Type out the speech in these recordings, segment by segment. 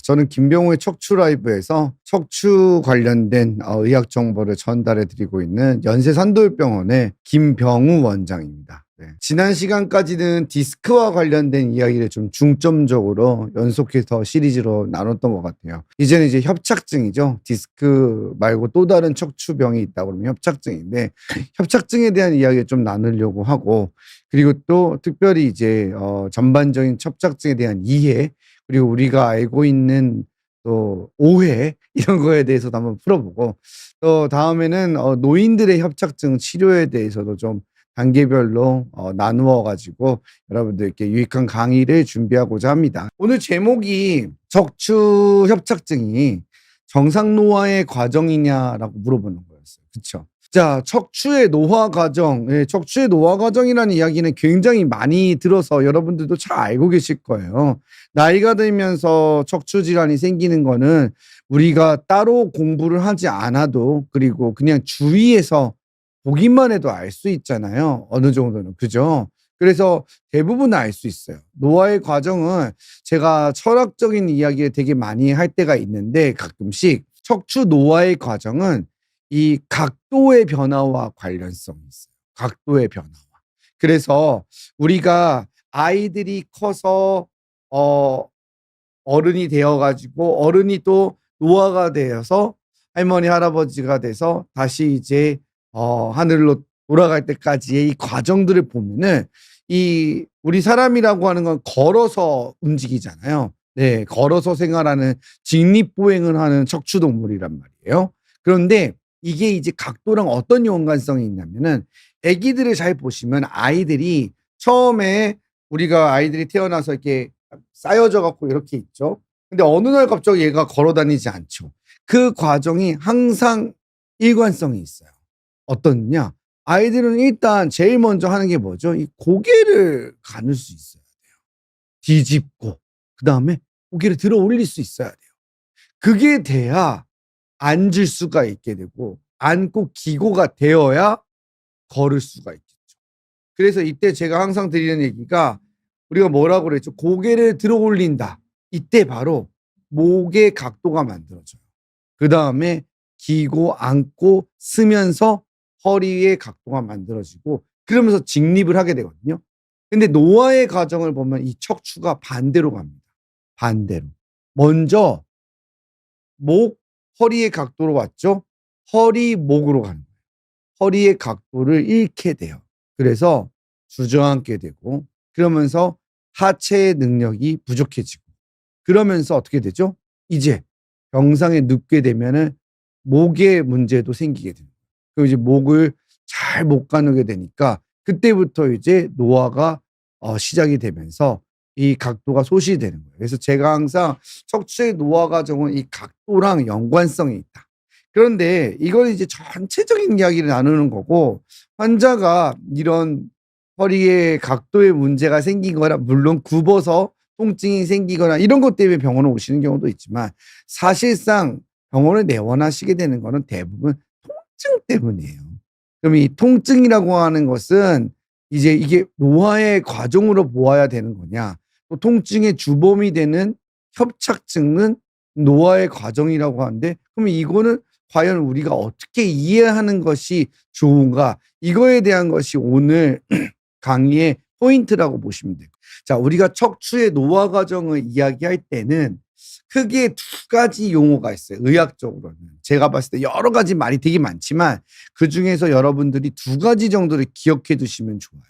저는 김병호의 척추 라이브에서 척추 관련된 의학 정보를 전달해 드리고 있는 연세산돌병원의 김병우 원장입니다. 네. 지난 시간까지는 디스크와 관련된 이야기를 좀 중점적으로 연속해서 시리즈로 나눴던 것 같아요. 이제는 이제 협착증이죠. 디스크 말고 또 다른 척추병이 있다고 그러면 협착증인데, 협착증에 대한 이야기를 좀 나누려고 하고, 그리고 또 특별히 이제 전반적인 협착증에 대한 이해, 그리고 우리가 알고 있는 또 오해 이런 거에 대해서도 한번 풀어보고, 또 다음에는 노인들의 협착증 치료에 대해서도 좀 단계별로 나누어 가지고 여러분들께 유익한 강의를 준비하고자 합니다. 오늘 제목이 척추 협착증이 정상 노화의 과정이냐라고 물어보는 거였어요. 그렇죠? 자, 척추의 노화 과정, 척추의 노화 과정이라는 이야기는 굉장히 많이 들어서 여러분들도 잘 알고 계실 거예요. 나이가 들면서 척추 질환이 생기는 거는 우리가 따로 공부를 하지 않아도, 그리고 그냥 주위에서 보기만 해도 알 수 있잖아요. 어느 정도는. 그죠? 그래서 대부분 알 수 있어요. 노화의 과정은 제가 철학적인 이야기를 되게 많이 할 때가 있는데, 가끔씩 척추 노화의 과정은 이 각도의 변화와 관련성이 있어요. 각도의 변화와. 그래서 우리가 아이들이 커서 어른이 되어가지고, 어른이 또 노화가 되어서 할머니 할아버지가 돼서 다시 이제 하늘로 돌아갈 때까지의 이 과정들을 보면은, 이 우리 사람이라고 하는 건 걸어서 움직이잖아요. 네, 걸어서 생활하는 직립보행을 하는 척추동물이란 말이에요. 그런데 이게 이제 각도랑 어떤 연관성이 있냐면은, 아기들을 잘 보시면 아이들이 처음에, 우리가 아이들이 태어나서 이렇게 쌓여져 갖고 이렇게 있죠. 근데 어느 날 갑자기 얘가 걸어 다니지 않죠. 그 과정이 항상 일관성이 있어요. 어떻냐? 아이들은 일단 제일 먼저 하는 게 뭐죠? 이 고개를 가눌 수 있어야 돼요. 뒤집고, 그 다음에 고개를 들어 올릴 수 있어야 돼요. 그게 돼야 앉을 수가 있게 되고, 앉고 기고가 되어야 걸을 수가 있겠죠. 그래서 이때 제가 항상 드리는 얘기가, 우리가 뭐라고 그랬죠? 고개를 들어 올린다. 이때 바로 목의 각도가 만들어져요. 그 다음에 기고 앉고 쓰면서 허리의 각도가 만들어지고, 그러면서 직립을 하게 되거든요. 근데 노화의 과정을 보면 이 척추가 반대로 갑니다. 반대로. 먼저 목, 허리의 각도로 왔죠. 허리, 목으로 가는 거예요. 허리의 각도를 잃게 돼요. 그래서 주저앉게 되고, 그러면서 하체의 능력이 부족해지고, 그러면서 어떻게 되죠? 이제 병상에 눕게 되면은 목의 문제도 생기게 됩니다. 그리고 이제 목을 잘 못 가누게 되니까, 그때부터 이제 노화가 시작이 되면서 이 각도가 소실되는 거예요. 그래서 제가 항상 척추의 노화 과정은 이 각도랑 연관성이 있다. 그런데 이걸 이제 전체적인 이야기를 나누는 거고, 환자가 이런 허리에 각도의 문제가 생긴 거라, 물론 굽어서 통증이 생기거나 이런 것 때문에 병원에 오시는 경우도 있지만, 사실상 병원에 내원하시게 되는 거는 대부분 통증 때문이에요. 그럼 이 통증이라고 하는 것은 이제 이게 노화의 과정으로 보아야 되는 거냐, 또 통증의 주범이 되는 협착증은 노화의 과정이라고 하는데, 그럼 이거는 과연 우리가 어떻게 이해하는 것이 좋은가, 이거에 대한 것이 오늘 강의의 포인트라고 보시면 돼요. 자, 우리가 척추의 노화 과정을 이야기할 때는 크게 두 가지 용어가 있어요. 의학적으로는. 제가 봤을 때 여러 가지 말이 되게 많지만, 그중에서 여러분들이 두 가지 정도를 기억해 두시면 좋아요.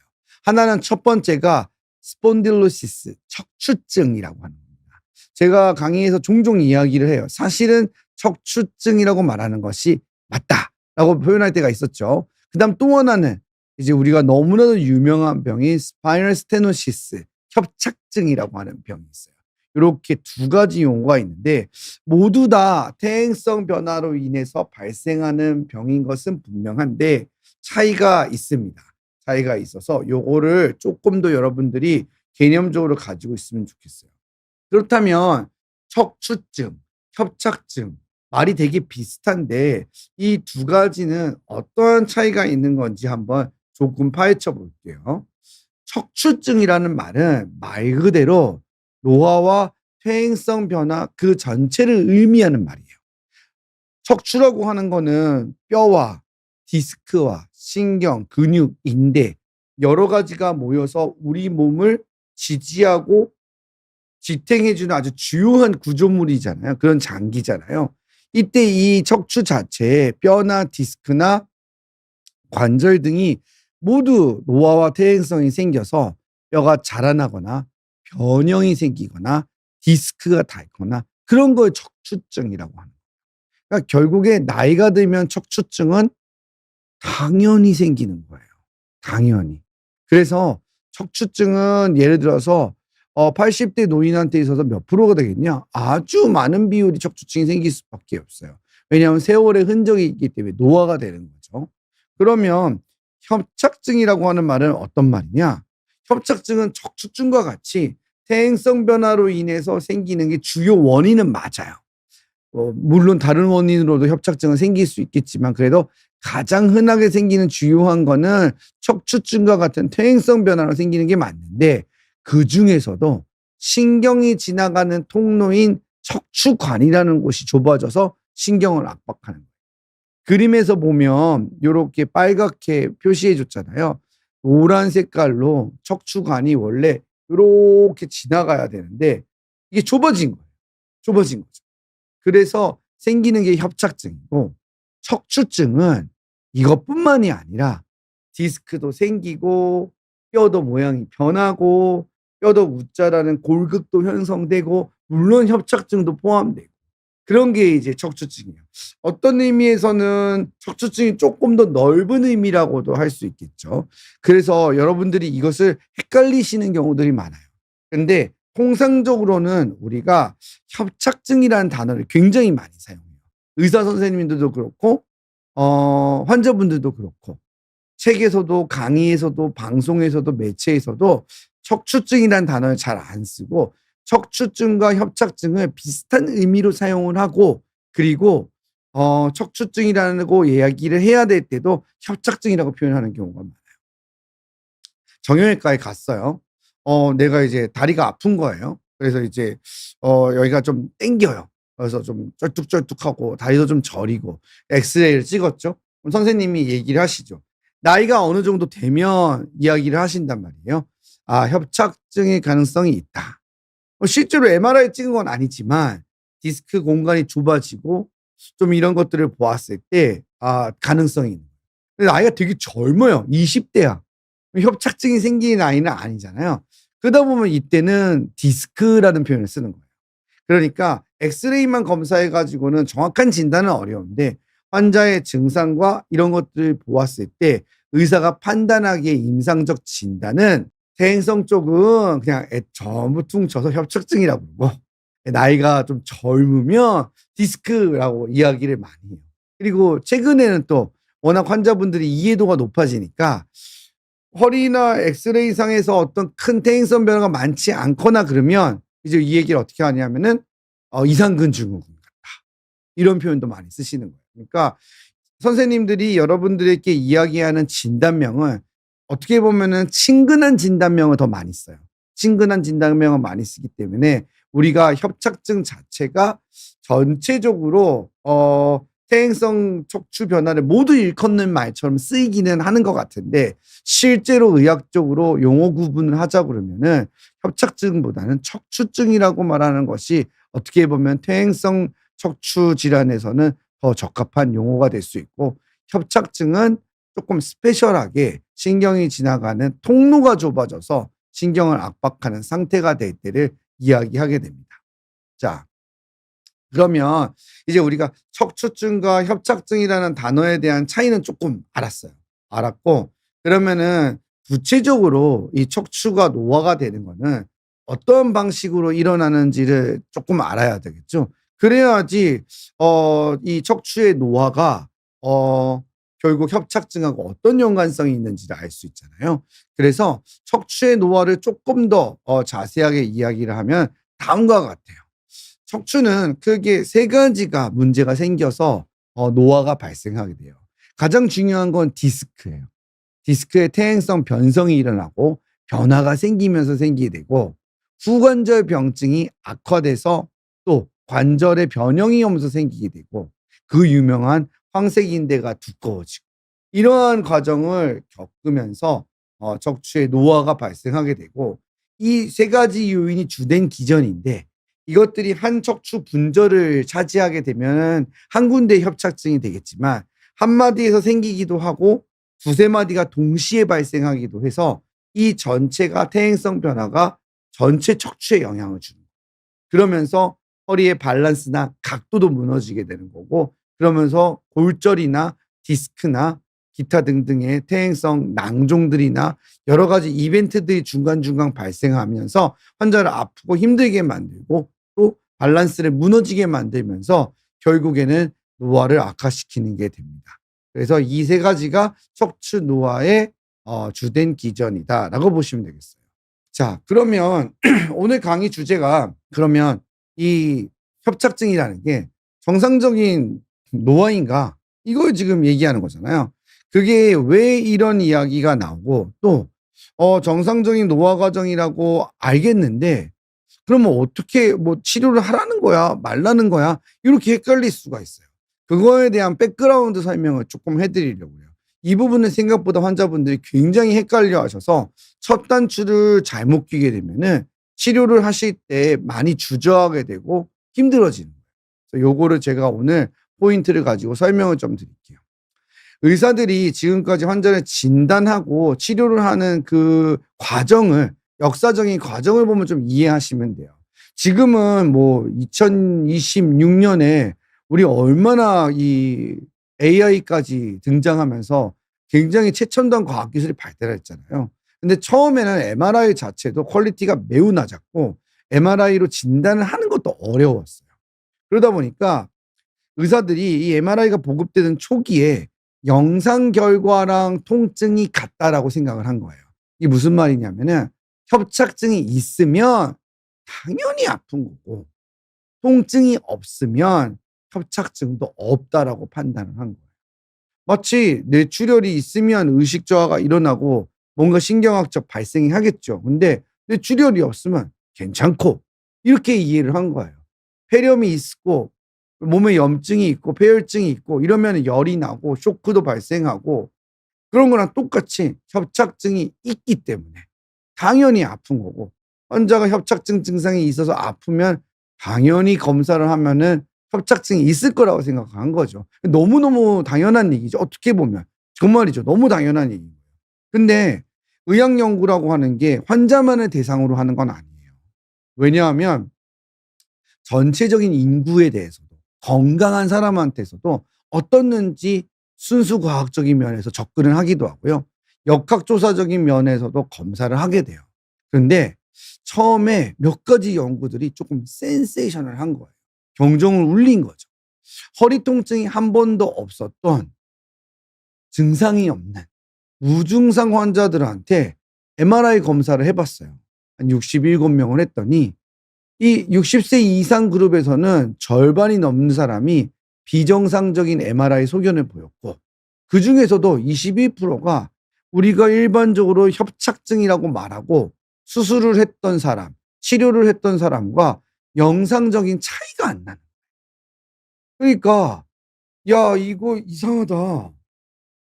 하나는, 첫 번째가 스폰딜로시스, 척추증이라고 하는 겁니다. 제가 강의에서 종종 이야기를 해요. 사실은 척추증이라고 말하는 것이 맞다라고 표현할 때가 있었죠. 그다음 또 하나는 이제 우리가 너무나도 유명한 병이 스파이널 스테노시스, 협착증이라고 하는 병이 있어요. 이렇게 두 가지 용어가 있는데, 모두 다 퇴행성 변화로 인해서 발생하는 병인 것은 분명한데 차이가 있습니다. 차이가 있어서 요거를 조금 더 여러분들이 개념적으로 가지고 있으면 좋겠어요. 그렇다면 척추증, 협착증, 말이 되게 비슷한데 이 두 가지는 어떠한 차이가 있는 건지 한번 조금 파헤쳐 볼게요. 척추증이라는 말은 말 그대로 노화와 퇴행성 변화 그 전체를 의미하는 말이에요. 척추라고 하는 거는 뼈와 디스크와 신경, 근육, 인대 여러 가지가 모여서 우리 몸을 지지하고 지탱해주는 아주 주요한 구조물이잖아요. 그런 장기잖아요. 이때 이 척추 자체에 뼈나 디스크나 관절 등이 모두 노화와 퇴행성이 생겨서 뼈가 자라나거나 변형이 생기거나 디스크가 닳거나 그런 걸 척추증이라고 하는 거예요. 그러니까 결국에 나이가 들면 척추증은 당연히 생기는 거예요. 당연히. 그래서 척추증은 예를 들어서 80대 노인한테 있어서 몇 프로가 되겠냐? 아주 많은 비율이 척추증이 생길 수밖에 없어요. 왜냐하면 세월의 흔적이 있기 때문에 노화가 되는 거죠. 그러면 협착증이라고 하는 말은 어떤 말이냐? 협착증은 척추증과 같이 퇴행성 변화로 인해서 생기는 게 주요 원인은 맞아요. 물론 다른 원인으로도 협착증은 생길 수 있겠지만 그래도 가장 흔하게 생기는 주요한 거는 척추증과 같은 퇴행성 변화로 생기는 게 맞는데 그중에서도 신경이 지나가는 통로인 척추관이라는 곳이 좁아져서 신경을 압박하는 거예요. 그림에서 보면 이렇게 빨갛게 표시해 줬잖아요. 노란 색깔로 척추관이 원래 이렇게 지나가야 되는데 이게 좁아진 거예요. 좁아진 거죠. 그래서 생기는 게 협착증이고 척추증은 이것뿐만이 아니라 디스크도 생기고 뼈도 모양이 변하고 뼈도 웃자라는 골극도 형성되고 물론 협착증도 포함되고 그런 게 이제 척추증이에요. 어떤 의미에서는 척추증이 조금 더 넓은 의미라고도 할 수 있겠죠. 그래서 여러분들이 이것을 헷갈리시는 경우들이 많아요. 근데 통상적으로는 우리가 협착증이라는 단어를 굉장히 많이 사용해요. 의사 선생님들도 그렇고 환자분들도 그렇고 책에서도 강의에서도 방송에서도 매체에서도 척추증이라는 단어를 잘 안 쓰고 척추증과 협착증을 비슷한 의미로 사용을 하고 그리고 척추증이라고 이야기를 해야 될 때도 협착증이라고 표현하는 경우가 많아요. 정형외과에 갔어요. 내가 이제 다리가 아픈 거예요. 그래서 이제 여기가 좀 땡겨요. 그래서 좀 쩔뚝쩔뚝하고 다리도 좀 저리고 엑스레이를 찍었죠. 그럼 선생님이 얘기를 하시죠. 나이가 어느 정도 되면 이야기를 하신단 말이에요. 아, 협착증의 가능성이 있다. 실제로 MRI 찍은 건 아니지만 디스크 공간이 좁아지고 좀 이런 것들을 보았을 때 가능성이 있는 거예요. 근데 나이가 되게 젊어요. 20대야. 협착증이 생기는 나이는 아니잖아요. 그러다 보면 이때는 디스크라는 표현을 쓰는 거예요. 그러니까 엑스레이만 검사해가지고는 정확한 진단은 어려운데 환자의 증상과 이런 것들을 보았을 때 의사가 판단하기에 임상적 진단은 퇴행성 쪽은 그냥 전부 퉁쳐서 협착증이라고 부르고 나이가 좀 젊으면 디스크라고 이야기를 많이 해요. 그리고 최근에는 또 워낙 환자분들이 이해도가 높아지니까 허리나 엑스레이상에서 어떤 큰 퇴행성 변화가 많지 않거나 그러면 이제 이 얘기를 어떻게 하냐면은 이상근 증후군 같다. 이런 표현도 많이 쓰시는 거예요. 그러니까 선생님들이 여러분들에게 이야기하는 진단명은 어떻게 보면은 친근한 진단명을 더 많이 써요. 친근한 진단명을 많이 쓰기 때문에 우리가 협착증 자체가 전체적으로 퇴행성 척추 변화를 모두 일컫는 말처럼 쓰이기는 하는 것 같은데 실제로 의학적으로 용어 구분을 하자 그러면은 협착증보다는 척추증이라고 말하는 것이 어떻게 보면 퇴행성 척추 질환에서는 더 적합한 용어가 될 수 있고 협착증은 조금 스페셜하게 신경이 지나가는 통로가 좁아져서 신경을 압박하는 상태가 될 때를 이야기하게 됩니다. 자, 그러면 이제 우리가 척추증과 협착증이라는 단어에 대한 차이는 조금 알았어요. 알았고 그러면은 구체적으로 이 척추가 노화가 되는 거는 어떤 방식으로 일어나는지를 조금 알아야 되겠죠. 그래야지 이 척추의 노화가 결국 협착증하고 어떤 연관성이 있는지를 알 수 있잖아요. 그래서 척추의 노화를 조금 더 자세하게 이야기를 하면 다음과 같아요. 척추는 크게 세 가지가 문제가 생겨서 노화가 발생하게 돼요. 가장 중요한 건 디스크예요. 디스크의 퇴행성 변성이 일어나고 변화가 생기면서 생기게 되고 후관절 병증이 악화돼서 또 관절의 변형이 오면서 생기게 되고 그 유명한 황색인대가 두꺼워지고 이러한 과정을 겪으면서 척추에 노화가 발생하게 되고 이 세 가지 요인이 주된 기전인데 이것들이 한 척추 분절을 차지하게 되면 한 군데 협착증이 되겠지만 한 마디에서 생기기도 하고 두세 마디가 동시에 발생하기도 해서 이 전체가 퇴행성 변화가 전체 척추에 영향을 주는 거예요. 그러면서 허리의 밸런스나 각도도 무너지게 되는 거고 그러면서 골절이나 디스크나 기타 등등의 퇴행성 낭종들이나 여러 가지 이벤트들이 중간중간 발생하면서 환자를 아프고 힘들게 만들고 또 밸런스를 무너지게 만들면서 결국에는 노화를 악화시키는 게 됩니다. 그래서 이 세 가지가 척추 노화의 주된 기전이다라고 보시면 되겠어요. 자, 그러면 오늘 강의 주제가 그러면 이 협착증이라는 게 정상적인 노화인가? 이걸 지금 얘기하는 거잖아요. 그게 왜 이런 이야기가 나오고 또 정상적인 노화 과정이라고 알겠는데 그러면 어떻게 뭐 치료를 하라는 거야? 말라는 거야? 이렇게 헷갈릴 수가 있어요. 그거에 대한 백그라운드 설명을 조금 해드리려고요. 이 부분은 생각보다 환자분들이 굉장히 헷갈려 하셔서 첫 단추를 잘못 끼게 되면은 치료를 하실 때 많이 주저하게 되고 힘들어지는 거예요. 그래서 요거를 제가 오늘 포인트를 가지고 설명을 좀 드릴게요. 의사들이 지금까지 환자를 진단하고 치료를 하는 그 과정을 역사적인 과정을 보면 좀 이해하시면 돼요. 지금은 뭐 2026년에 우리 얼마나 이 AI까지 등장하면서 굉장히 최첨단 과학 기술이 발달했잖아요. 근데 처음에는 MRI 자체도 퀄리티가 매우 낮았고 MRI로 진단을 하는 것도 어려웠어요. 그러다 보니까 의사들이 이 MRI가 보급되는 초기에 영상 결과랑 통증이 같다라고 생각을 한 거예요. 이게 무슨 말이냐면은 협착증이 있으면 당연히 아픈 거고 통증이 없으면 협착증도 없다라고 판단을 한 거예요. 마치 뇌출혈이 있으면 의식 저하가 일어나고 뭔가 신경학적 발생이 하겠죠. 근데 뇌출혈이 없으면 괜찮고 이렇게 이해를 한 거예요. 폐렴이 있고 몸에 염증이 있고 폐혈증이 있고 이러면 열이 나고 쇼크도 발생하고 그런 거랑 똑같이 협착증이 있기 때문에 당연히 아픈 거고 환자가 협착증 증상이 있어서 아프면 당연히 검사를 하면은 협착증이 있을 거라고 생각한 거죠. 너무너무 당연한 얘기죠. 어떻게 보면. 정말이죠. 너무 당연한 얘기예요. 근데 의학 연구라고 하는 게 환자만을 대상으로 하는 건 아니에요. 왜냐하면 전체적인 인구에 대해서도 건강한 사람한테서도 어떻는지 순수 과학적인 면에서 접근을 하기도 하고요. 역학조사적인 면에서도 검사를 하게 돼요. 그런데 처음에 몇 가지 연구들이 조금 센세이션을 한 거예요. 경종을 울린 거죠. 허리 통증이 한 번도 없었던 증상이 없는 무증상 환자들한테 MRI 검사를 해봤어요. 한 67명을 했더니 이 60세 이상 그룹에서는 절반이 넘는 사람이 비정상적인 MRI 소견을 보였고 그 중에서도 22%가 우리가 일반적으로 협착증이라고 말하고 수술을 했던 사람, 치료를 했던 사람과 영상적인 차이가 안 나는 거예요. 그러니까 야 이거 이상하다.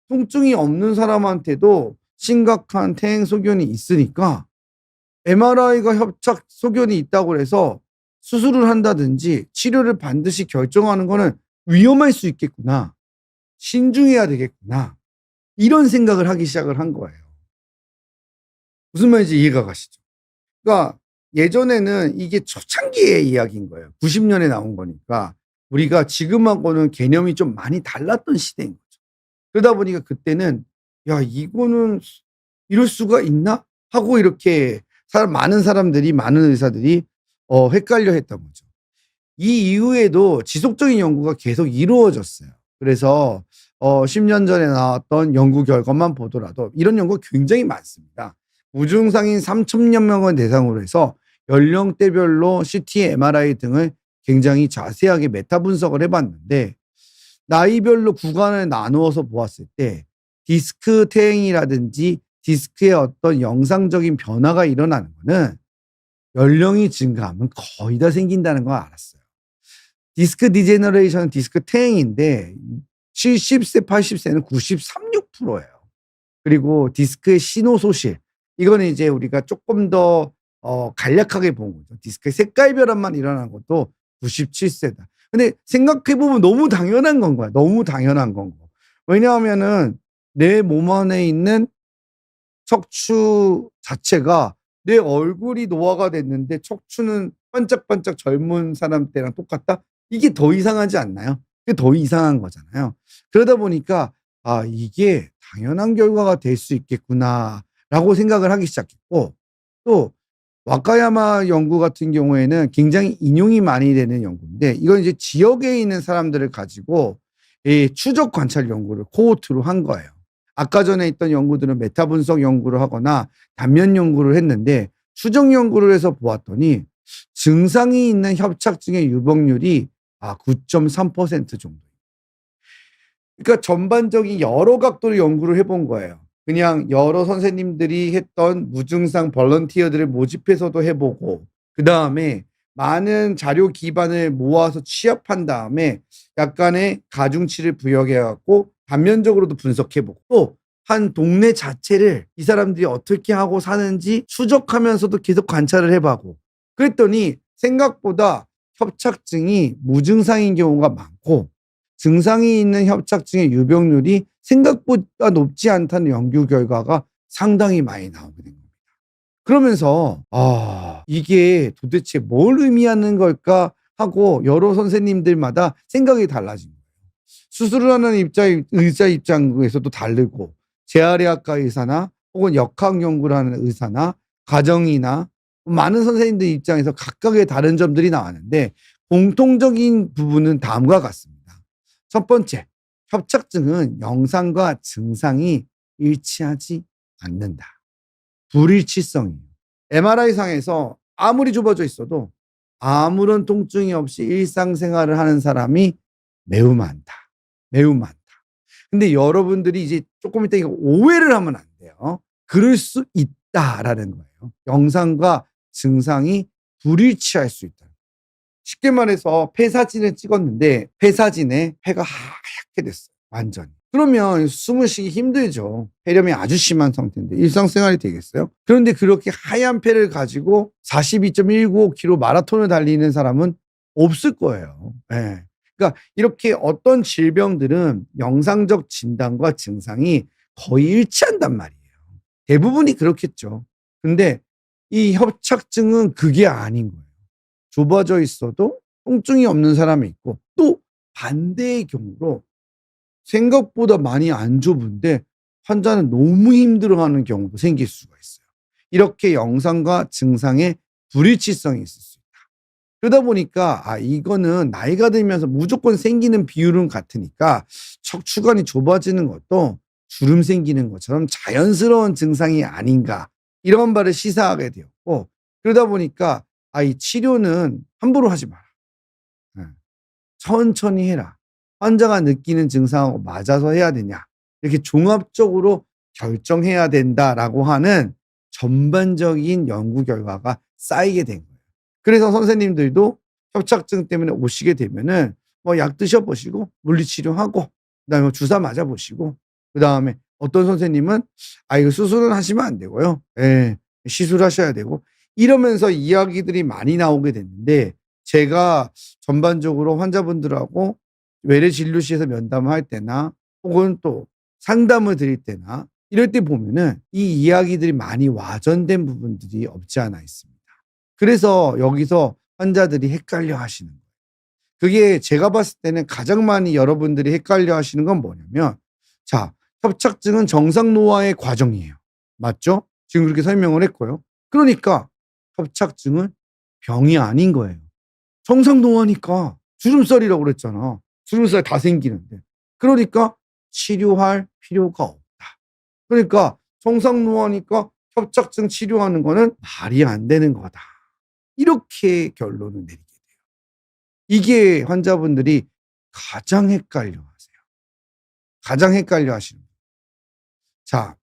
통증이 없는 사람한테도 심각한 퇴행 소견이 있으니까 MRI가 협착 소견이 있다고 해서 수술을 한다든지 치료를 반드시 결정하는 거는 위험할 수 있겠구나. 신중해야 되겠구나. 이런 생각을 하기 시작을 한 거예요. 무슨 말인지 이해가 가시죠? 그러니까 예전에는 이게 초창기의 이야기인 거예요. 90년에 나온 거니까 우리가 지금하고는 개념이 좀 많이 달랐던 시대인 거죠. 그러다 보니까 그때는 야 이거는 이럴 수가 있나? 하고 이렇게 많은 사람들이 많은 의사들이 헷갈려 했던 거죠. 이 이후에도 지속적인 연구가 계속 이루어졌어요. 그래서 10년 전에 나왔던 연구 결과만 보더라도 이런 연구가 굉장히 많습니다. 무증상인 3,000여 명을 대상으로 해서 연령대별로 CT, MRI 등을 굉장히 자세하게 메타 분석을 해봤는데 나이별로 구간을 나누어서 보았을 때 디스크 퇴행이라든지 디스크의 어떤 영상적인 변화가 일어나는 거는 연령이 증가하면 거의 다 생긴다는 걸 알았어요. 디스크 디제너레이션은 디스크 태행인데 70세, 80세는 93.6%예요. 그리고 디스크의 신호소실. 이거는 이제 우리가 조금 더 간략하게 본 거죠. 디스크의 색깔 변화만 일어난 것도 97세다. 근데 생각해보면 너무 당연한 건 거야. 너무 당연한 건 거. 왜냐하면은 내 몸 안에 있는 척추 자체가 내 얼굴이 노화가 됐는데 척추는 반짝반짝 젊은 사람 때랑 똑같다? 이게 더 이상하지 않나요? 그게 더 이상한 거잖아요. 그러다 보니까 아, 이게 당연한 결과가 될 수 있겠구나라고 생각을 하기 시작했고, 또 와카야마 연구 같은 경우에는 굉장히 인용이 많이 되는 연구인데, 이건 이제 지역에 있는 사람들을 가지고 이 추적 관찰 연구를 코호트로 한 거예요. 아까 전에 있던 연구들은 메타 분석 연구를 하거나 단면 연구를 했는데, 추적 연구를 해서 보았더니 증상이 있는 협착증의 유병률이 9.3% 정도. 그러니까 전반적인 여러 각도로 연구를 해본 거예요. 그냥 여러 선생님들이 했던 무증상 벌런티어들을 모집해서도 해보고, 그 다음에 많은 자료 기반을 모아서 취합한 다음에 약간의 가중치를 부여해갖고 단면적으로도 분석해보고, 또 한 동네 자체를 이 사람들이 어떻게 하고 사는지 추적하면서도 계속 관찰을 해보고, 그랬더니 생각보다 협착증이 무증상인 경우가 많고, 증상이 있는 협착증의 유병률이 생각보다 높지 않다는 연구 결과가 상당히 많이 나오게 된 겁니다. 그러면서 이게 도대체 뭘 의미하는 걸까 하고 여러 선생님들마다 생각이 달라진 거예요. 수술을 하는 의사 입장에서도 다르고, 재활의학과 의사나 혹은 역학 연구를 하는 의사나 가정이나 많은 선생님들 입장에서 각각의 다른 점들이 나왔는데, 공통적인 부분은 다음과 같습니다. 첫 번째, 협착증은 영상과 증상이 일치하지 않는다. 불일치성이에요. MRI상에서 아무리 좁아져 있어도 아무런 통증이 없이 일상생활을 하는 사람이 매우 많다. 매우 많다. 근데 여러분들이 이제 조금 이따 이거 오해를 하면 안 돼요. 그럴 수 있다라는 거예요. 영상과 증상이 불일치할 수 있다. 쉽게 말해서 폐 사진을 찍었는데 폐 사진에 폐가 하얗게 됐어요. 완전히. 그러면 숨을 쉬기 힘들죠. 폐렴이 아주 심한 상태인데 일상생활이 되겠어요? 그런데 그렇게 하얀 폐를 가지고 42.195km 마라톤을 달리는 사람은 없을 거예요. 네. 그러니까 이렇게 어떤 질병들은 영상적 진단과 증상이 거의 일치한단 말이에요. 대부분이 그렇겠죠. 근데 이 협착증은 그게 아닌 거예요. 좁아져 있어도 통증이 없는 사람이 있고, 또 반대의 경우로 생각보다 많이 안 좁은데 환자는 너무 힘들어하는 경우도 생길 수가 있어요. 이렇게 영상과 증상의 불일치성이 있을 수 있다. 그러다 보니까 이거는 나이가 들면서 무조건 생기는 비율은 같으니까 척추관이 좁아지는 것도 주름 생기는 것처럼 자연스러운 증상이 아닌가, 이런 바를 시사하게 되었고, 그러다 보니까 이 치료는 함부로 하지 마라. 천천히 해라. 환자가 느끼는 증상하고 맞아서 해야 되냐, 이렇게 종합적으로 결정해야 된다라고 하는 전반적인 연구 결과가 쌓이게 된 거예요. 그래서 선생님들도 협착증 때문에 오시게 되면은 뭐 약 드셔보시고 물리치료하고, 그다음에 주사 맞아보시고, 그다음에 어떤 선생님은 이거 수술은 하시면 안 되고요. 예, 시술하셔야 되고, 이러면서 이야기들이 많이 나오게 됐는데, 제가 전반적으로 환자분들하고 외래 진료실에서 면담을 할 때나 혹은 또 상담을 드릴 때나 이럴 때 보면은 이 이야기들이 많이 와전된 부분들이 없지 않아 있습니다. 그래서 여기서 환자들이 헷갈려 하시는 거예요. 그게 제가 봤을 때는 가장 많이 여러분들이 헷갈려 하시는 건 뭐냐면, 자, 협착증은 정상 노화의 과정이에요. 맞죠? 지금 그렇게 설명을 했고요. 그러니까 협착증은 병이 아닌 거예요. 정상 노화니까 주름살이라고 그랬잖아. 주름살 다 생기는데. 그러니까 치료할 필요가 없다. 그러니까 정상 노화니까 협착증 치료하는 거는 말이 안 되는 거다. 이렇게 결론을 내리게 돼요. 이게 환자분들이 가장 헷갈려 하세요. 가장 헷갈려 하시는 거예요. 자,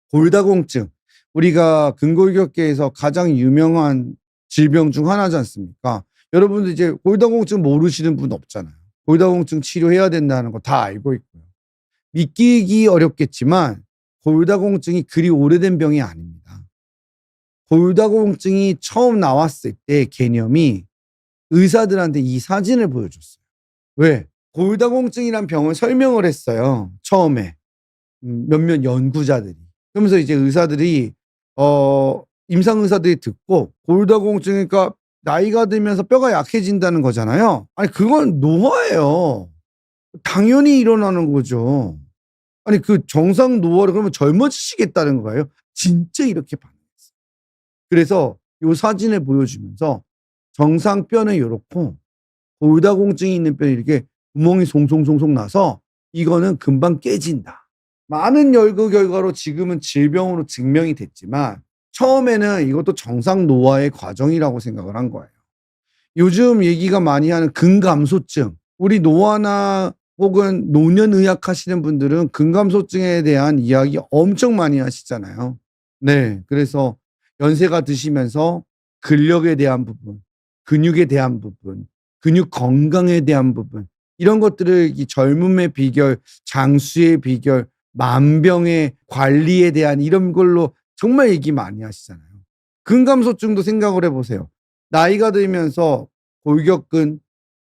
골다공증. 우리가 근골격계에서 가장 유명한 질병 중 하나지 않습니까? 여러분들 이제 골다공증 모르시는 분 없잖아요. 골다공증 치료해야 된다는 거 다 알고 있고요. 믿기기 어렵겠지만 골다공증이 그리 오래된 병이 아닙니다. 골다공증이 처음 나왔을 때 개념이 의사들한테 이 사진을 보여줬어요. 왜? 골다공증이란 병을 설명을 했어요. 처음에. 몇몇 연구자들이. 그러면서 이제 의사들이 임상 의사들이 듣고 골다공증이니까 나이가 들면서 뼈가 약해진다는 거잖아요. 아니 그건 노화예요. 당연히 일어나는 거죠. 아니 그 정상 노화를 그러면 젊어지시겠다는 거예요. 진짜 이렇게 반응했어요. 그래서 이 사진을 보여주면서 정상 뼈는 이렇고 골다공증이 있는 뼈는 이렇게 구멍이 송송송송 나서 이거는 금방 깨진다. 많은 연구 결과로 지금은 질병으로 증명이 됐지만 처음에는 이것도 정상 노화의 과정이라고 생각을 한 거예요. 요즘 얘기가 많이 하는 근감소증. 우리 노화나 혹은 노년의학 하시는 분들은 근감소증에 대한 이야기 엄청 많이 하시잖아요. 네. 그래서 연세가 드시면서 근력에 대한 부분, 근육에 대한 부분, 근육 건강에 대한 부분, 이런 것들을 이 젊음의 비결, 장수의 비결, 만병의 관리에 대한 이런 걸로 정말 얘기 많이 하시잖아요. 근감소증도 생각을 해보세요. 나이가 들면서 골격근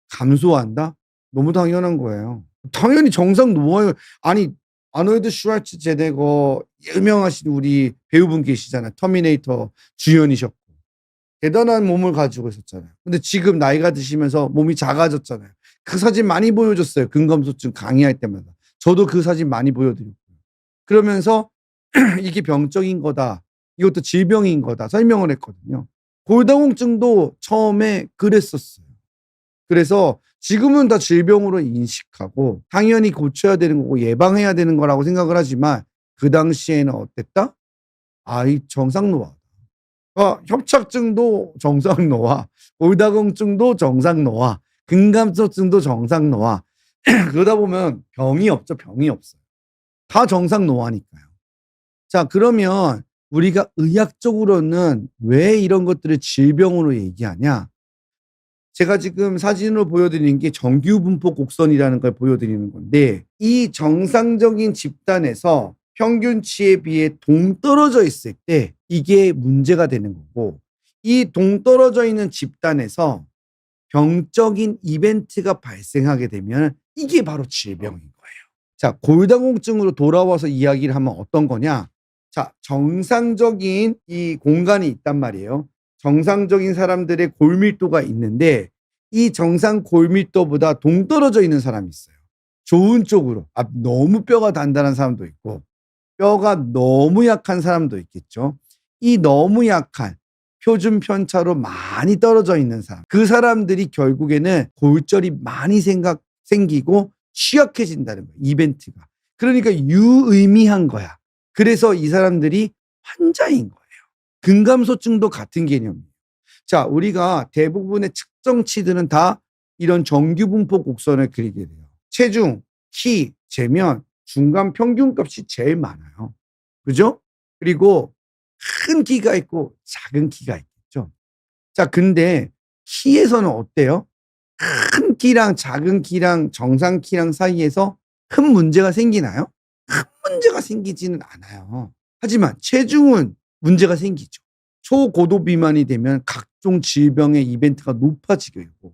감소한다? 너무 당연한 거예요. 당연히 정상 노화요. 아니 아놀드 슈왈츠제네거 유명하신 우리 배우분 계시잖아요. 터미네이터 주연이셨고 대단한 몸을 가지고 있었잖아요. 근데 지금 나이가 드시면서 몸이 작아졌잖아요. 그 사진 많이 보여줬어요. 근감소증 강의할 때마다. 저도 그 사진 많이 보여드렸고요. 그러면서 이게 병적인 거다. 이것도 질병인 거다. 설명을 했거든요. 골다공증도 처음에 그랬었어요. 그래서 지금은 다 질병으로 인식하고 당연히 고쳐야 되는 거고 예방해야 되는 거라고 생각을 하지만 그 당시에는 어땠다? 이 정상 노화. 협착증도 정상 노화, 골다공증도 정상 노화, 근감소증도 정상 노화. 그러다 보면 병이 없죠. 병이 없어요. 다 정상 노화니까요. 자, 그러면 우리가 의학적으로는 왜 이런 것들을 질병으로 얘기하냐? 제가 지금 사진으로 보여드리는 게 정규분포 곡선이라는 걸 보여드리는 건데 이 정상적인 집단에서 평균치에 비해 동떨어져 있을 때 이게 문제가 되는 거고 이 동떨어져 있는 집단에서 병적인 이벤트가 발생하게 되면 이게 바로 질병인 거예요. 자, 골다공증으로 돌아와서 이야기를 하면 어떤 거냐? 자, 정상적인 이 공간이 있단 말이에요. 정상적인 사람들의 골밀도가 있는데 이 정상 골밀도보다 동떨어져 있는 사람이 있어요. 좋은 쪽으로. 너무 뼈가 단단한 사람도 있고 뼈가 너무 약한 사람도 있겠죠. 이 너무 약한 표준 편차로 많이 떨어져 있는 사람. 그 사람들이 결국에는 골절이 많이 생기고 취약해진다는 거예요. 이벤트가. 그러니까 유의미한 거야. 그래서 이 사람들이 환자인 거예요. 근감소증도 같은 개념이에요. 자, 우리가 대부분의 측정치들은 다 이런 정규분포 곡선을 그리게 돼요. 체중, 키 재면 중간 평균값이 제일 많아요. 그죠? 그리고 큰 키가 있고 작은 키가 있겠죠. 자, 근데 키에서는 어때요? 큰 키랑 작은 키랑 정상 키랑 사이에서 큰 문제가 생기나요? 큰 문제가 생기지는 않아요. 하지만 체중은 문제가 생기죠. 초고도 비만이 되면 각종 질병의 이벤트가 높아지게 되고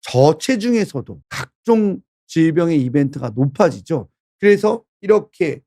저체중에서도 각종 질병의 이벤트가 높아지죠. 그래서 이렇게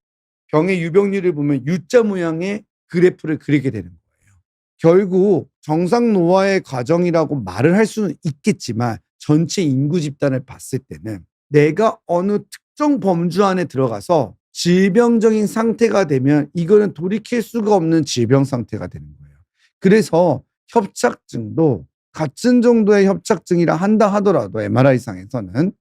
병의 유병률을 보면 U자 모양의 그래프를 그리게 되는 거예요. 결국 정상 노화의 과정이라고 말을 할 수는 있겠지만 전체 인구 집단을 봤을 때는 내가 어느 특정 범주 안에 들어가서 질병적인 상태가 되면 이거는 돌이킬 수가 없는 질병 상태가 되는 거예요. 그래서 협착증도 같은 정도의 협착증이라 한다 하더라도 MRI상에서는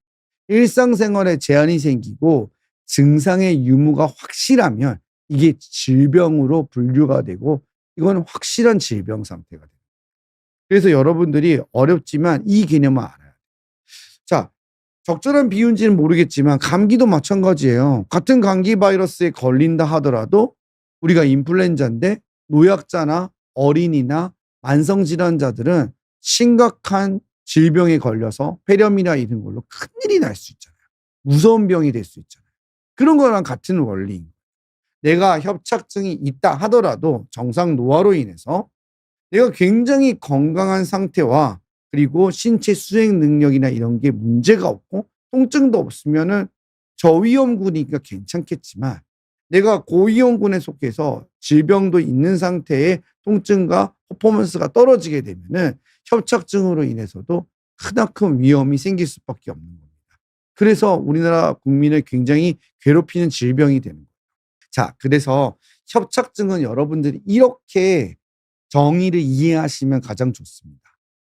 일상생활에 제한이 생기고 증상의 유무가 확실하면 이게 질병으로 분류가 되고 이건 확실한 질병 상태가 돼요. 그래서 여러분들이 어렵지만 이 개념을 알아야 돼요. 자, 적절한 비유인지는 모르겠지만 감기도 마찬가지예요. 같은 감기 바이러스에 걸린다 하더라도 우리가 인플루엔자인데 노약자나 어린이나 만성질환자들은 심각한 질병에 걸려서 폐렴이나 이런 걸로 큰일이 날 수 있잖아요. 무서운 병이 될 수 있잖아요. 그런 거랑 같은 원리인 거예요. 내가 협착증이 있다 하더라도 정상 노화로 인해서 내가 굉장히 건강한 상태와 그리고 신체 수행 능력이나 이런 게 문제가 없고 통증도 없으면은 저위험군이니까 괜찮겠지만 내가 고위험군에 속해서 질병도 있는 상태의 통증과 퍼포먼스가 떨어지게 되면은 협착증으로 인해서도 크나큰 위험이 생길 수밖에 없는 겁니다. 그래서 우리나라 국민을 굉장히 괴롭히는 질병이 되는 거예요. 자, 그래서 협착증은 여러분들이 이렇게 정의를 이해하시면 가장 좋습니다.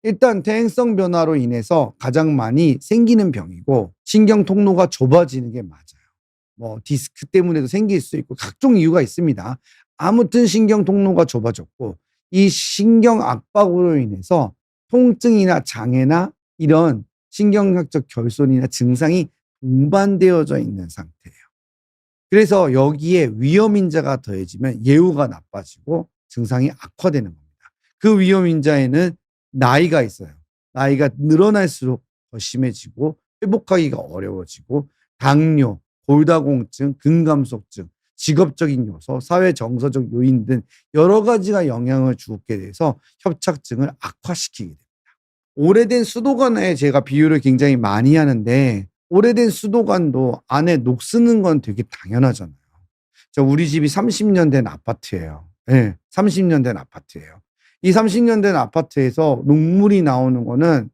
일단 퇴행성 변화로 인해서 가장 많이 생기는 병이고 신경 통로가 좁아지는 게 맞아요. 뭐 디스크 때문에도 생길 수 있고 각종 이유가 있습니다. 아무튼 신경 통로가 좁아졌고 이 신경 압박으로 인해서 통증이나 장애나 이런 신경학적 결손이나 증상이 동반되어져 있는 상태예요. 그래서 여기에 위험인자가 더해지면 예후가 나빠지고 증상이 악화되는 겁니다. 그 위험인자에는 나이가 있어요. 나이가 늘어날수록 더 심해지고 회복하기가 어려워지고 당뇨, 골다공증, 근감속증, 직업적인 요소, 사회 정서적 요인 등 여러 가지가 영향을 주게 돼서 협착증을 악화시키게 됩니다. 오래된 수도관에 제가 비유를 굉장히 많이 하는데 오래된 수도관도 안에 녹쓰는 건 되게 당연하잖아요. 우리 집이 30년 된 아파트예요. 네, 30년 된 아파트예요. 이 30년 된 아파트에서 녹물이 나오는 거는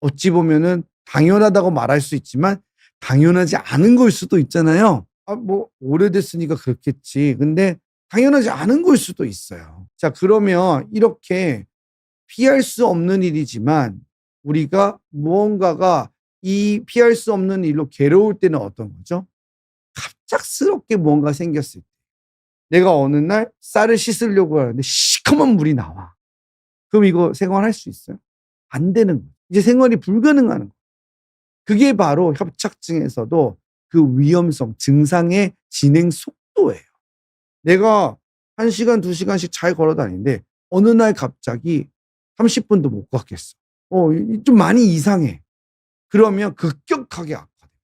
어찌 보면은 당연하다고 말할 수 있지만 당연하지 않은 걸 수도 있잖아요. 뭐 오래됐으니까 그렇겠지. 근데 당연하지 않은 걸 수도 있어요. 자, 그러면 이렇게 피할 수 없는 일이지만 우리가 무언가가 이 피할 수 없는 일로 괴로울 때는 어떤 거죠? 갑작스럽게 뭔가 생겼을 때. 내가 어느 날 쌀을 씻으려고 하는데 시커먼 물이 나와. 그럼 이거 생활할 수 있어요? 안 되는 거예요. 이제 생활이 불가능한 거예요. 그게 바로 협착증에서도 그 위험성, 증상의 진행 속도예요. 내가 1시간, 2시간씩 잘 걸어 다니는데 어느 날 갑자기 30분도 못 걷겠어. 좀 많이 이상해. 그러면 급격하게 악화돼요.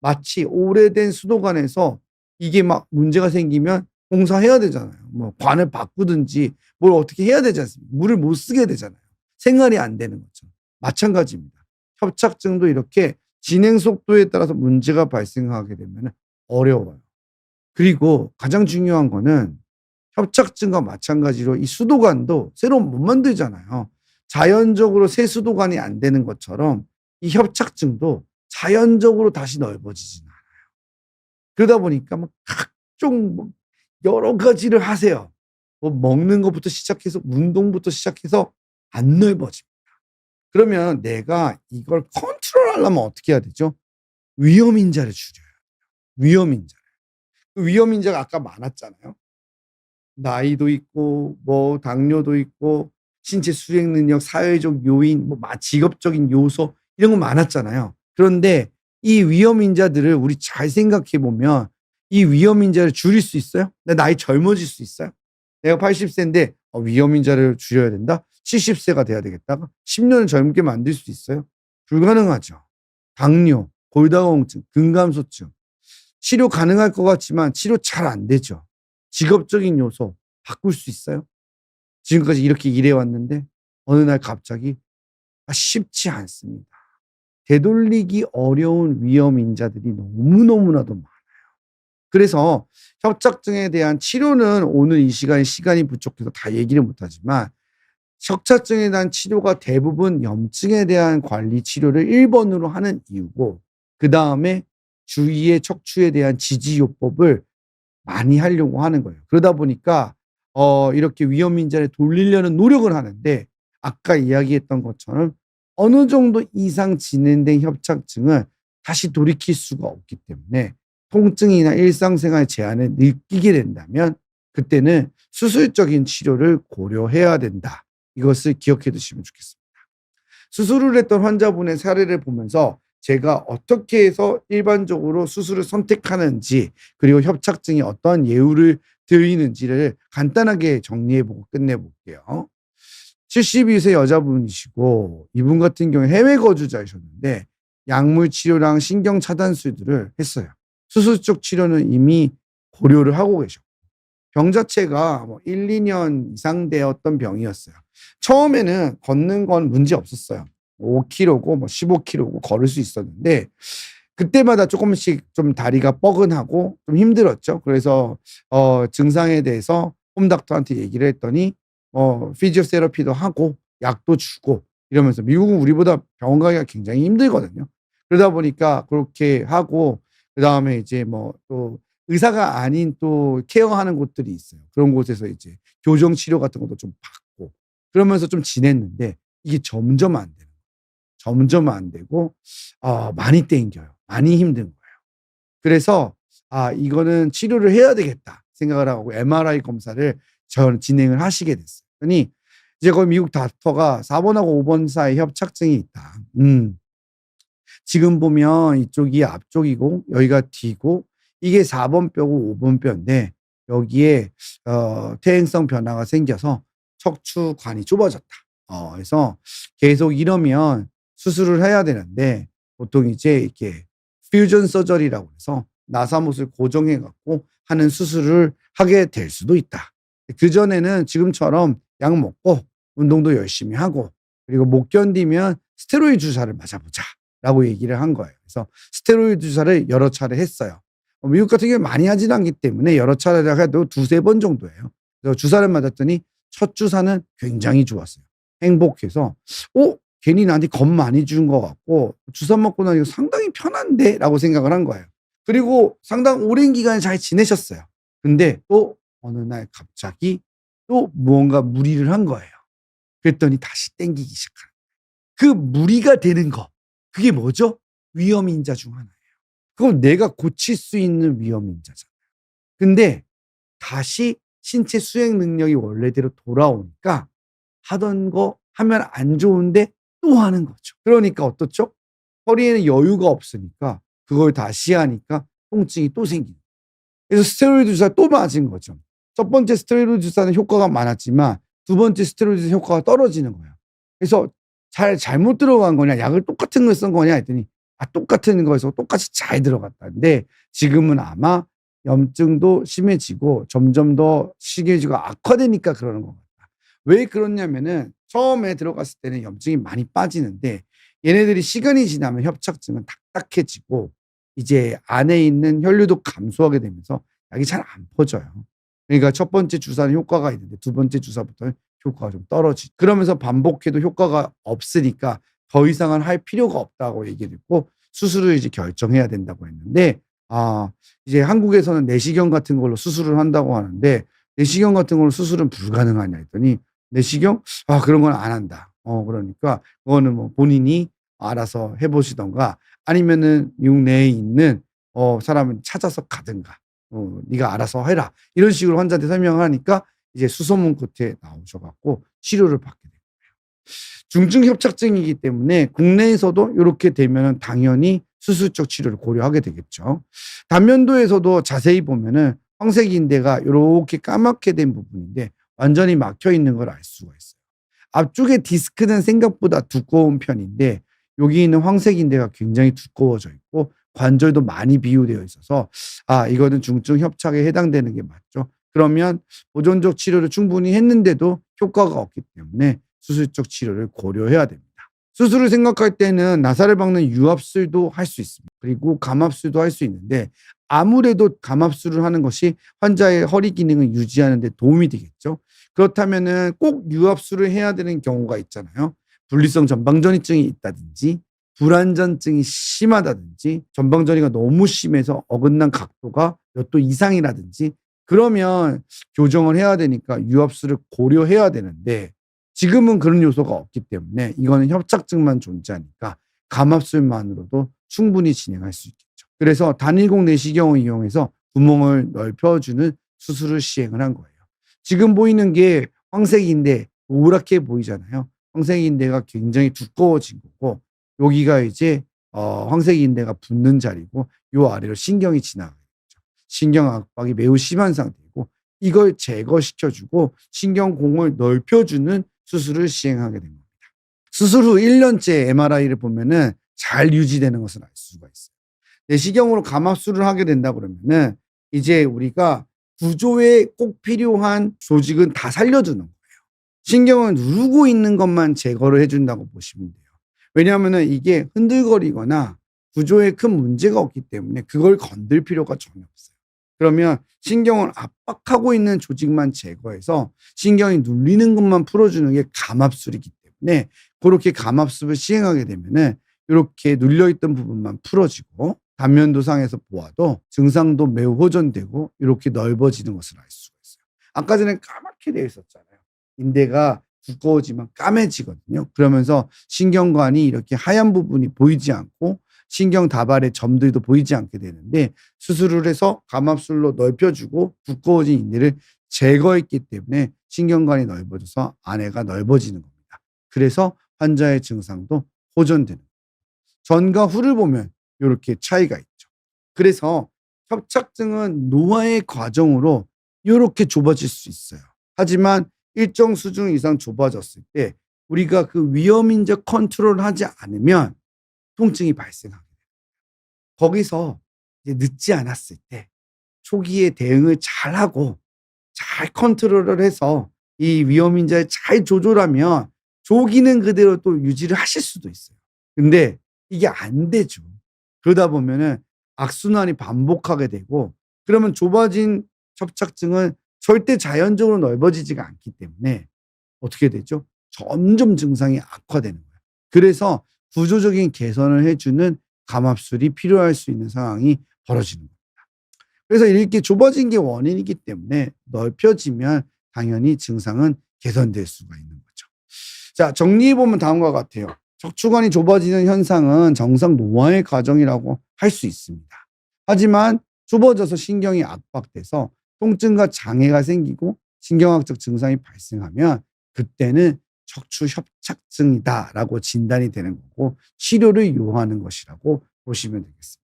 마치 오래된 수도관에서 이게 막 문제가 생기면 공사해야 되잖아요. 뭐 관을 바꾸든지 뭘 어떻게 해야 되지 않습니까? 물을 못 쓰게 되잖아요. 생활이 안 되는 거죠. 마찬가지입니다. 협착증도 이렇게 진행 속도에 따라서 문제가 발생하게 되면 어려워요. 그리고 가장 중요한 거는 협착증과 마찬가지로 이 수도관도 새로 못 만들잖아요. 자연적으로 새 수도관이 안 되는 것처럼 이 협착증도 자연적으로 다시 넓어지진 않아요. 그러다 보니까 뭐 각종 뭐 여러 가지를 하세요. 뭐 먹는 것부터 시작해서 운동부터 시작해서 안 넓어집니다. 그러면 내가 이걸 컨트롤하려면 어떻게 해야 되죠? 위험인자를 줄여야 돼요. 위험인자를. 그 위험인자가 아까 많았잖아요. 나이도 있고 뭐 당뇨도 있고 신체 수행 능력, 사회적 요인, 뭐 직업적인 요소 이런 거 많았잖아요. 그런데 이 위험인자들을 우리 잘 생각해 보면 이 위험인자를 줄일 수 있어요? 내 나이 젊어질 수 있어요? 내가 80세인데 위험인자를 줄여야 된다? 70세가 돼야 되겠다가 10년을 젊게 만들 수 있어요? 불가능하죠. 당뇨, 골다공증, 근감소증 치료 가능할 것 같지만 치료 잘 안 되죠. 직업적인 요소 바꿀 수 있어요? 지금까지 이렇게 일해왔는데 어느 날 갑자기 쉽지 않습니다. 되돌리기 어려운 위험인자들이 너무너무나도 많아요. 그래서 협착증에 대한 치료는 오늘 이 시간이 부족해서 다 얘기를 못하지만 협착증에 대한 치료가 대부분 염증에 대한 관리 치료를 1번으로 하는 이유고 그 다음에 주위의 척추에 대한 지지요법을 많이 하려고 하는 거예요. 그러다 보니까 이렇게 위험인자를 돌리려는 노력을 하는데 아까 이야기했던 것처럼 어느 정도 이상 진행된 협착증은 다시 돌이킬 수가 없기 때문에 통증이나 일상생활 제한을 느끼게 된다면 그때는 수술적인 치료를 고려해야 된다. 이것을 기억해 두시면 좋겠습니다. 수술을 했던 환자분의 사례를 보면서 제가 어떻게 해서 일반적으로 수술을 선택하는지 그리고 협착증이 어떠한 예후를 드리는지를 간단하게 정리해보고 끝내볼게요. 72세 여자분이시고 이분 같은 경우에 해외 거주자이셨는데 약물 치료랑 신경 차단 수술을 했어요. 수술 쪽 치료는 이미 고려를 하고 계셨고 병 자체가 뭐 1, 2년 이상 되었던 병이었어요. 처음에는 걷는 건 문제 없었어요. 5kg고 뭐 15kg고 걸을 수 있었는데 그때마다 조금씩 좀 다리가 뻐근하고 좀 힘들었죠. 그래서 증상에 대해서 홈닥터한테 얘기를 했더니 피지오테라피도 하고 약도 주고 이러면서 미국은 우리보다 병원 가기가 굉장히 힘들거든요. 그러다 보니까 그렇게 하고 그다음에 이제 뭐 또 의사가 아닌 또 케어하는 곳들이 있어요. 그런 곳에서 이제 교정 치료 같은 것도 좀 받고 그러면서 좀 지냈는데 이게 점점 안 되는 거예요. 점점 안 되고 많이 땡겨요. 많이 힘든 거예요. 그래서 '이거는 치료를 해야 되겠다.' 생각을 하고 MRI 검사를 진행을 하시게 됐어요. 그러니 이제 거기 미국 닥터가 4 번하고 5번 사이에 협착증이 있다. 지금 보면 이쪽이 앞쪽이고 여기가 뒤고 이게 4번 뼈고 5번 뼈인데 여기에 퇴행성 변화가 생겨서 척추관이 좁아졌다. 그래서 계속 이러면 수술을 해야 되는데 보통 이제 이렇게 퓨전 서저리라고 해서 나사못을 고정해 갖고 하는 수술을 하게 될 수도 있다. 그전에는 지금처럼 약 먹고 운동도 열심히 하고 그리고 못 견디면 스테로이드 주사를 맞아 보자라고 얘기를 한 거예요. 그래서 스테로이드 주사를 여러 차례 했어요. 미국 같은 경우에 많이 하진 않기 때문에 여러 차례 해도 2-3 번 정도예요. 그래서 주사를 맞았더니 첫 주사는 굉장히 좋았어요. 행복해서 괜히 나한테 겁 많이 준 것 같고 주사 맞고 나니까 상당히 편한데라고 생각을 한 거예요. 그리고 상당 오랜 기간 잘 지내셨어요. 근데 또 어느 날 갑자기 또 무언가 무리를 한 거예요. 그랬더니 다시 땡기기 시작하는 그 무리가 되는 거. 그게 뭐죠? 위험인자 중 하나예요. 그건 내가 고칠 수 있는 위험인자잖아요. 근데 다시 신체 수행 능력이 원래대로 돌아오니까 하던 거 하면 안 좋은데 또 하는 거죠. 그러니까 어떻죠? 허리에는 여유가 없으니까 그걸 다시 하니까 통증이 또 생기는 거예요. 그래서 스테로이드 주사 또 맞은 거죠. 첫 번째 스테로이드 주사는 효과가 많았지만 두 번째 스테로이드 주사 효과가 떨어지는 거예요. 그래서 잘못 들어간 거냐, 약을 똑같은 걸 쓴 거냐 했더니 똑같은 거에서 똑같이 잘 들어갔다는데 지금은 아마 염증도 심해지고 점점 더 심해지고 악화되니까 그러는 것 같다. 왜 그러냐면은 처음에 들어갔을 때는 염증이 많이 빠지는데 얘네들이 시간이 지나면 협착증은 딱딱해지고 이제 안에 있는 혈류도 감소하게 되면서 약이 잘 안 퍼져요. 그러니까 첫 번째 주사는 효과가 있는데 두 번째 주사부터는 효과가 좀 떨어지죠. 그러면서 반복해도 효과가 없으니까 더 이상은 할 필요가 없다고 얘기를 했고 수술을 이제 결정해야 된다고 했는데 이제 한국에서는 내시경 같은 걸로 수술을 한다고 하는데 내시경 같은 걸로 수술은 불가능하냐 했더니 내시경? 그런 건 안 한다. 그러니까 그거는 뭐 본인이 알아서 해 보시든가 아니면은 미국 내에 있는 사람을 찾아서 가든가 네가 알아서 해라. 이런 식으로 환자한테 설명을 하니까 이제 수소문 끝에 나오셔 갖고 치료를 받게 돼요. 중증 협착증이기 때문에 국내에서도 요렇게 되면은 당연히 수술적 치료를 고려하게 되겠죠. 단면도에서도 자세히 보면은 황색인대가 요렇게 까맣게 된 부분인데 완전히 막혀 있는 걸 알 수가 있어요. 앞쪽의 디스크는 생각보다 두꺼운 편인데 여기 있는 황색인대가 굉장히 두꺼워져 있고 관절도 많이 비유되어 있어서 이거는 중증 협착에 해당되는 게 맞죠. 그러면 보존적 치료를 충분히 했는데도 효과가 없기 때문에 수술적 치료를 고려해야 됩니다. 수술을 생각할 때는 나사를 박는 유압술도 할 수 있습니다. 그리고 감압술도 할 수 있는데 아무래도 감압술을 하는 것이 환자의 허리 기능을 유지하는 데 도움이 되겠죠. 그렇다면은 꼭 유압술을 해야 되는 경우가 있잖아요. 분리성 전방전이증이 있다든지 불안전증이 심하다든지 전방전이가 너무 심해서 어긋난 각도가 몇 도 이상이라든지 그러면 교정을 해야 되니까 유압술을 고려해야 되는데 지금은 그런 요소가 없기 때문에 이거는 협착증만 존재하니까 감압술만으로도 충분히 진행할 수 있겠죠. 그래서 단일공 내시경을 이용해서 구멍을 넓혀주는 수술을 시행을 한 거예요. 지금 보이는 게 황색인대 노랗게 보이잖아요. 황색인대가 굉장히 두꺼워진 거고 여기가 이제 황색인대가 붙는 자리고 요 아래로 신경이 지나가죠. 신경 압박이 매우 심한 상태이고 이걸 제거시켜주고 신경공을 넓혀주는 수술을 시행하게 됩니다. 수술 후 1년째 MRI를 보면은 잘 유지되는 것을 알 수가 있어요. 내시경으로 감압술을 하게 된다 그러면은 이제 우리가 구조에 꼭 필요한 조직은 다 살려주는 거예요. 신경을 누르고 있는 것만 제거를 해준다고 보시면 돼요. 왜냐하면은 이게 흔들거리거나 구조에 큰 문제가 없기 때문에 그걸 건들 필요가 전혀 없어요. 그러면 신경을 압박하고 있는 조직만 제거해서 신경이 눌리는 것만 풀어주는 게 감압술이기 때문에 그렇게 감압술을 시행하게 되면은 이렇게 눌려있던 부분만 풀어지고 단면도상에서 보아도 증상도 매우 호전되고 이렇게 넓어지는 것을 알 수가 있어요. 아까 전에 까맣게 되어 있었잖아요. 인대가 두꺼워지면 까매지거든요. 그러면서 신경관이 이렇게 하얀 부분이 보이지 않고 신경 다발의 점들도 보이지 않게 되는데 수술을 해서 감압술로 넓혀주고 두꺼워진 인대를 제거했기 때문에 신경관이 넓어져서 안에가 넓어지는 겁니다. 그래서 환자의 증상도 호전되는 거예요. 전과 후를 보면 이렇게 차이가 있죠. 그래서 협착증은 노화의 과정으로 이렇게 좁아질 수 있어요. 하지만 일정 수준 이상 좁아졌을 때 우리가 그 위험인적 컨트롤을 하지 않으면 통증이 발생하게 돼요. 거기서 이제 늦지 않았을 때 초기에 대응을 잘하고 잘 컨트롤을 해서 이 위험인자를 잘 조절하면 조기는 그대로 또 유지를 하실 수도 있어요. 근데 이게 안 되죠. 그러다 보면은 악순환이 반복하게 되고 그러면 좁아진 협착증은 절대 자연적으로 넓어지지가 않기 때문에 어떻게 되죠? 점점 증상이 악화되는 거예요. 그래서 구조적인 개선을 해주는 감압술이 필요할 수 있는 상황이 벌어지는 겁니다. 그래서 이렇게 좁아진 게 원인이기 때문에 넓혀지면 당연히 증상은 개선될 수가 있는 거죠. 자, 정리해보면 다음과 같아요. 척추관이 좁아지는 현상은 정상 노화의 과정이라고 할 수 있습니다. 하지만 좁아져서 신경이 압박돼서 통증과 장애가 생기고 신경학적 증상이 발생하면 그때는 척추 협착증이다라고 진단이 되는 거고 치료를 요하는 것이라고 보시면 되겠습니다.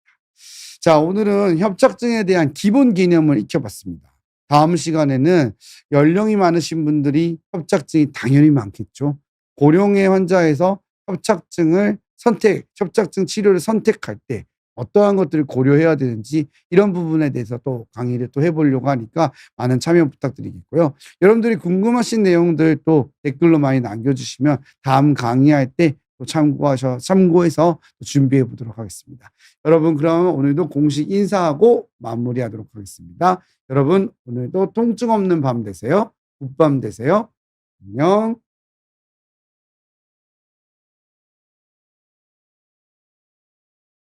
자, 오늘은 협착증에 대한 기본 개념을 익혀봤습니다. 다음 시간에는 연령이 많으신 분들이 협착증이 당연히 많겠죠. 고령의 환자에서 협착증 치료를 선택할 때 어떠한 것들을 고려해야 되는지 이런 부분에 대해서 또 강의를 또 해보려고 하니까 많은 참여 부탁드리겠고요. 여러분들이 궁금하신 내용들 또 댓글로 많이 남겨주시면 다음 강의할 때 또 참고해서 준비해 보도록 하겠습니다. 여러분, 그럼 오늘도 공식 인사하고 마무리하도록 하겠습니다. 여러분, 오늘도 통증 없는 밤 되세요. 굿밤 되세요. 안녕.